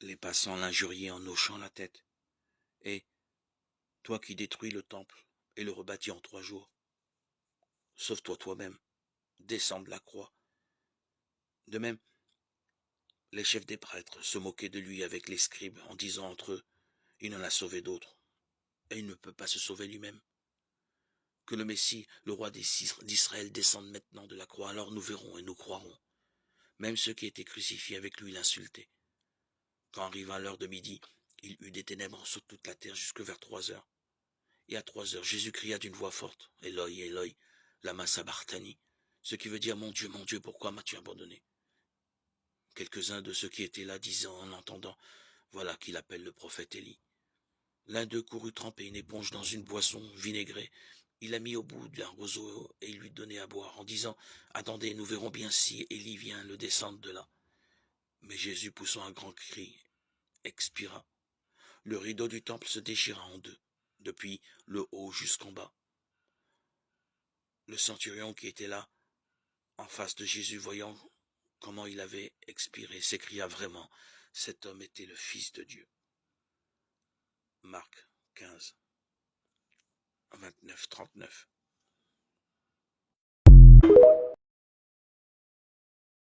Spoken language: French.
Les passants l'injuriaient en hochant la tête. Et toi qui détruis le temple et le rebâtis en 3 jours, sauve-toi toi-même, descends de la croix. De même, les chefs des prêtres se moquaient de lui avec les scribes en disant entre eux, il en a sauvé d'autres, et il ne peut pas se sauver lui-même. Que le Messie, le roi d'Israël, descende maintenant de la croix, alors nous verrons et nous croirons. Même ceux qui étaient crucifiés avec lui l'insultaient. Quand arriva l'heure de midi, il eut des ténèbres sur toute la terre jusque vers 3 heures. Et à 3 heures, Jésus cria d'une voix forte, Eloi, Eloi, lama sabachthani, ce qui veut dire, mon Dieu, pourquoi m'as-tu abandonné? Quelques-uns de ceux qui étaient là disaient en entendant, voilà qu'il appelle le prophète Élie. L'un d'eux courut tremper une éponge dans une boisson vinaigrée. Il la mit au bout d'un roseau et il lui donnait à boire, en disant, attendez, nous verrons bien si Élie vient le descendre de là. Mais Jésus, poussant un grand cri, expira. Le rideau du temple se déchira en deux, depuis le haut jusqu'en bas. Le centurion qui était là, en face de Jésus, voyant comment il avait expiré, s'écria vraiment, cet homme était le Fils de Dieu. Marc 15, 29, 39.